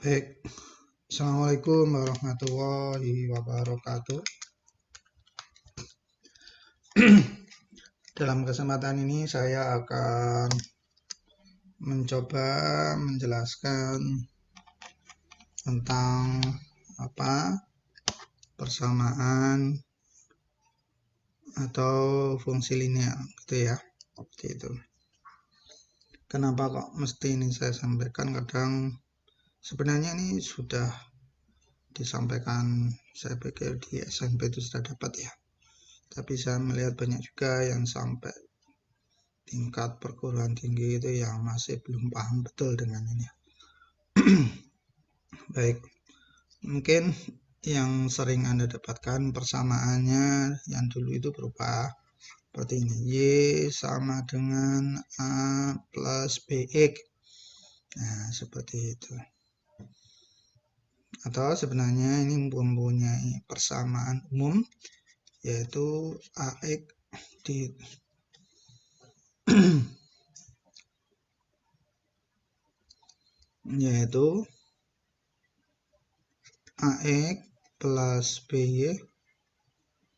Baik, Assalamualaikum warahmatullahi wabarakatuh. Dalam kesempatan ini saya akan mencoba menjelaskan tentang persamaan atau fungsi linear gitu ya. Seperti itu. Kenapa kok mesti ini saya sampaikan? Kadang sebenarnya ini sudah disampaikan, saya pikir di SMP itu sudah dapat ya. Tapi saya melihat banyak juga yang sampai tingkat perguruan tinggi itu yang masih belum paham betul dengan ini. Baik, mungkin yang sering Anda dapatkan persamaannya yang dulu itu berupa seperti ini. Y sama dengan A plus BX. Nah, seperti itu. Atau sebenarnya ini mempunyai persamaan umum, yaitu AX di yaitu AX plus BY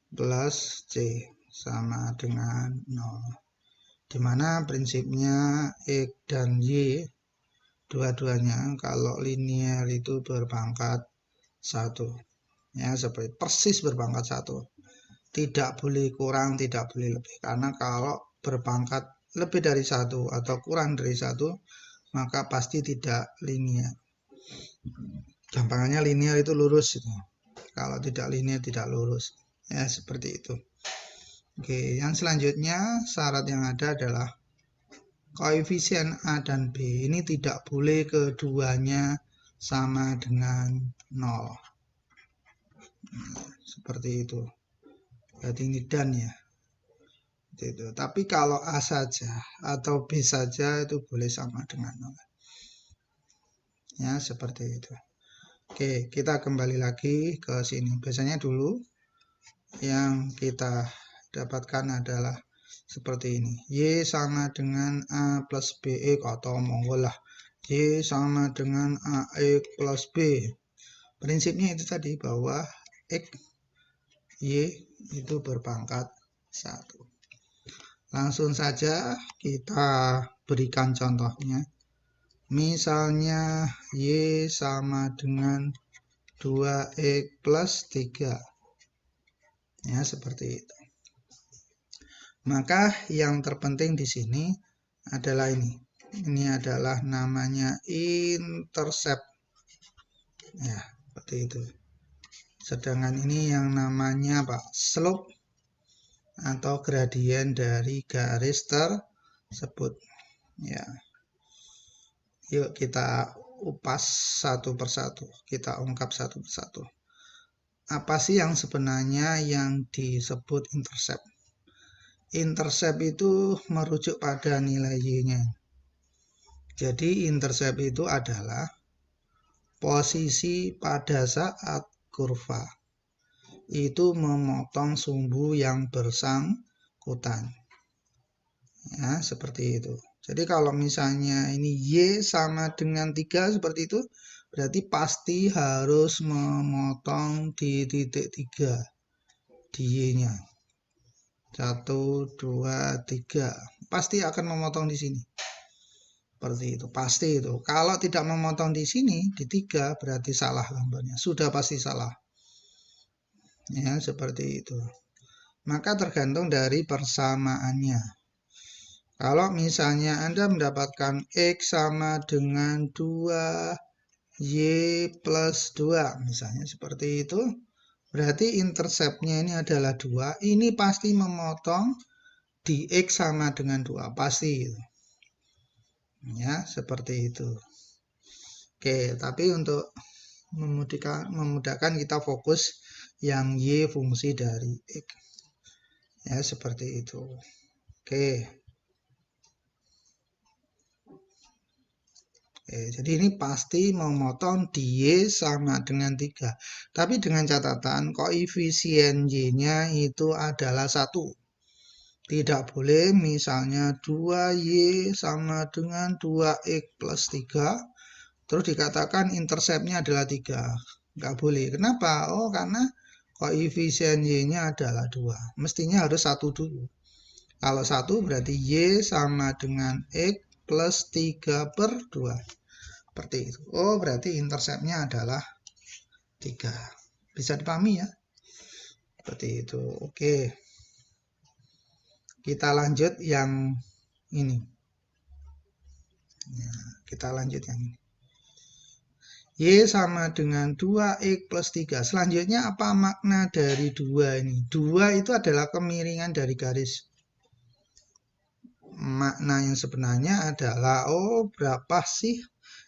plus C sama dengan 0. Dimana prinsipnya X dan Y dua-duanya kalau linear itu berpangkat 1. Ya, seperti persis berpangkat 1. Tidak boleh kurang, tidak boleh lebih. Karena kalau berpangkat lebih dari 1 atau kurang dari 1, maka pasti tidak linear. Gampangannya linear itu lurus itu. Kalau tidak linear tidak lurus. Ya, seperti itu. Oke, yang selanjutnya syarat yang ada adalah koefisien A dan B ini tidak boleh keduanya sama dengan 0. Seperti itu. Berarti ini dan ya. Itu. Tapi kalau A saja atau B saja itu boleh sama dengan 0. Ya, seperti itu. Oke, kita kembali lagi ke sini. Biasanya dulu yang kita dapatkan adalah seperti ini. Y sama dengan A plus BX atau monggo lah. Y sama dengan AX plus B. Prinsipnya itu tadi bahwa X, Y itu berpangkat 1. Langsung saja kita berikan contohnya. Misalnya Y sama dengan 2X plus 3. Ya, seperti itu. Maka yang terpenting di sini adalah ini. Ini adalah namanya intercept. Ya, seperti itu. Sedangkan ini yang namanya slope atau gradien dari garis tersebut. Ya. Yuk kita upas satu persatu. Kita ungkap satu persatu. Apa sih yang sebenarnya yang disebut intercept? Intercept itu merujuk pada nilai Y-nya. Jadi intercept itu adalah posisi pada saat kurva itu memotong sumbu yang bersangkutan. Ya, seperti itu. Jadi kalau misalnya ini Y sama dengan 3 seperti itu, berarti pasti harus memotong di titik 3 di Y-nya. 1, 2, 3. Pasti akan memotong di sini. Seperti itu, pasti itu. Kalau tidak memotong di sini, di 3, berarti salah gambarnya. Sudah pasti salah. Ya, seperti itu. Maka tergantung dari persamaannya. Kalau misalnya Anda mendapatkan X sama dengan 2Y plus 2, misalnya seperti itu, berarti interceptnya ini adalah 2. Ini pasti memotong di X sama dengan 2, pasti. Ya, seperti itu. Oke, tapi untuk memudahkan kita fokus yang Y fungsi dari X. Ya, seperti itu. Oke. Jadi ini pasti memotong di Y sama dengan 3. Tapi dengan catatan koefisien Y-nya itu adalah 1. Tidak boleh misalnya 2Y sama dengan 2X plus 3. terus dikatakan interceptnya adalah 3. Nggak boleh. Kenapa? Oh, karena koefisien Y-nya adalah 2. Mestinya harus 1 dulu. Kalau 1 berarti Y sama dengan X plus 3 per 2. Seperti itu. Oh, berarti interceptnya adalah 3. Bisa dipahami ya? Seperti itu. Oke. Kita lanjut yang ini. Ya, kita lanjut yang ini. Y sama dengan 2X plus 3. Selanjutnya apa makna dari 2 ini? 2 itu adalah kemiringan dari garis. Makna yang sebenarnya adalah, oh berapa sih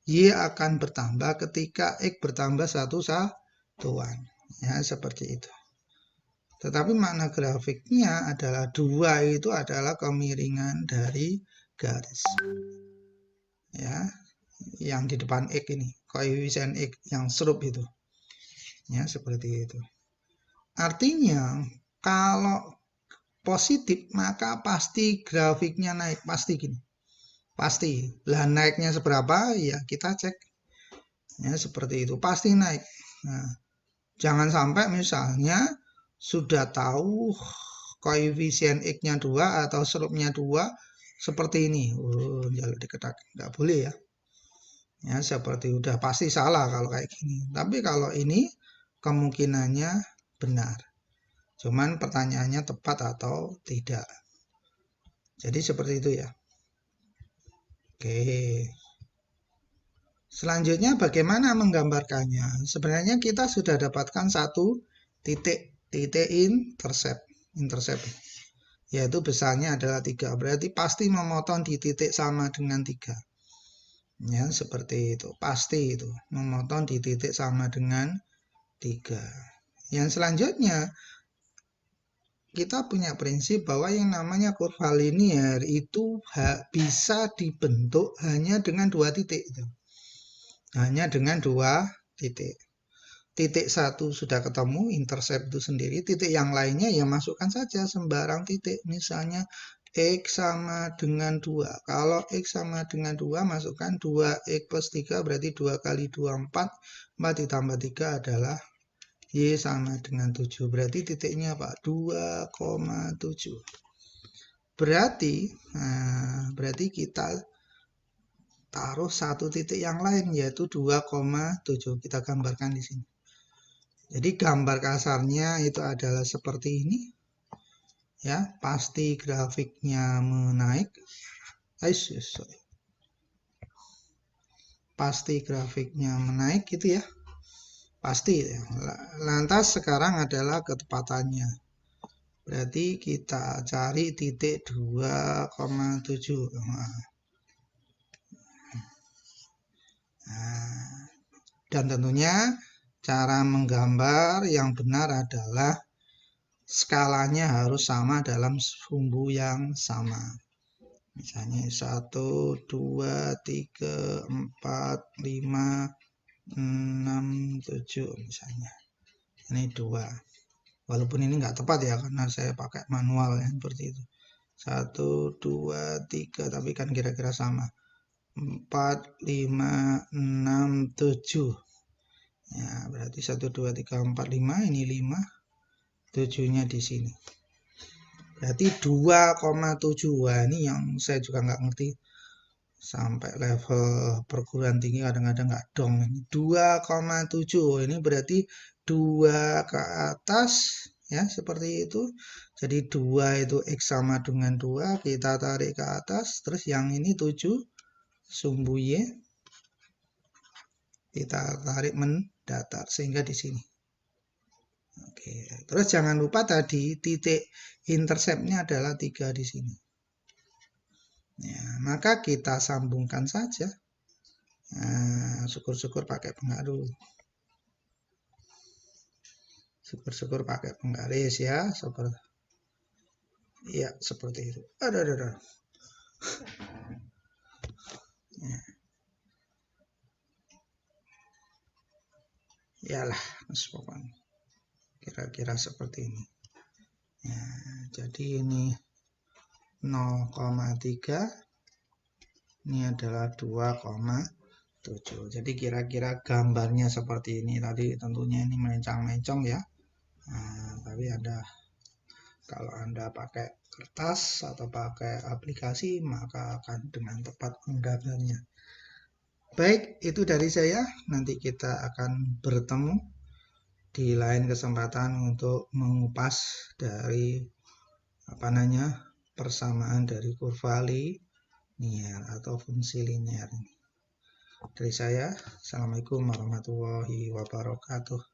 Y akan bertambah ketika X bertambah 1 satuan. Ya, seperti itu. Tetapi makna grafiknya adalah 2 itu adalah kemiringan dari garis. Ya, yang di depan X ini, koefisien X yang serup itu. Ya, seperti itu. Artinya, kalau positif, maka pasti grafiknya naik. Pasti gini. Pasti. Lah naiknya seberapa? Ya, kita cek. Ya, seperti itu. Pasti naik. Nah, jangan sampai misalnya sudah tahu koefisien X-nya 2 atau serupnya 2 seperti ini. Oh, jalur diketak. Nggak boleh ya. Ya, seperti udah pasti salah kalau kayak gini. Tapi kalau ini kemungkinannya benar. Cuman pertanyaannya tepat atau tidak. Jadi seperti itu ya. Oke. Selanjutnya bagaimana menggambarkannya? Sebenarnya kita sudah dapatkan satu titik intercept. Yaitu besarnya adalah 3. Berarti pasti memotong di titik sama dengan 3. Ya, seperti itu. Pasti itu. Memotong di titik sama dengan 3. Yang selanjutnya, kita punya prinsip bahwa yang namanya kurva linier itu bisa dibentuk hanya dengan 2 titik. Hanya dengan 2 titik. Titik 1 sudah ketemu, intercept itu sendiri. Titik yang lainnya ya masukkan saja sembarang titik. Misalnya X sama dengan 2. Kalau X sama dengan 2, masukkan 2X plus 3, berarti 2 kali 2, 4. 4 ditambah 3 adalah Y sama dengan 7. Berarti titiknya apa? 2,7. Berarti kita taruh satu titik yang lain, yaitu 2,7. Kita gambarkan di sini. Jadi gambar kasarnya itu adalah seperti ini. Ya, pasti grafiknya menaik. Pasti grafiknya menaik gitu ya. Pasti ya. Lantas sekarang adalah ketepatannya. Berarti kita cari titik 2,7. Dan tentunya cara menggambar yang benar adalah skalanya harus sama dalam sumbu yang sama. Misalnya 1, 2, 3, 4, 5, 6, 7 misalnya. Ini 2. Walaupun ini enggak tepat ya karena saya pakai manual ya seperti itu. 1, 2, 3 tapi kan kira-kira sama. 4, 5, 6, 7. Ya, berarti 1, 2, 3, 4, 5 ini 5. 7-nya di sini. Berarti 2,7. Wah, ini yang saya juga nggak ngerti. Sampai level perguruan tinggi kadang-kadang nggak dong. 2,7. Ini berarti 2 ke atas. Ya, seperti itu. Jadi 2 itu X sama dengan 2. Kita tarik ke atas. Terus yang ini 7. Sumbu Y. Kita tarik mendatar. Sehingga di sini. Oke, terus jangan lupa tadi titik interceptnya adalah 3 di sini. Ya, maka kita sambungkan saja. Nah, syukur-syukur pakai pengaruh. Syukur-syukur pakai penggaris ya, seperti itu. Aduh. Ya. Yalah, pokoknya. Kira-kira seperti ini. Ya, jadi ini 0,3. Ini adalah 2,7. 7. Jadi kira-kira gambarnya seperti ini. Tadi tentunya ini mencang-mencong ya. Nah, tapi kalau Anda pakai kertas atau pakai aplikasi, maka akan dengan tepat menggambarnya. Baik, itu dari saya. Nanti kita akan bertemu di lain kesempatan untuk mengupas dari persamaan dari kurva linier atau fungsi linier ini. Dari saya, Assalamualaikum warahmatullahi wabarakatuh.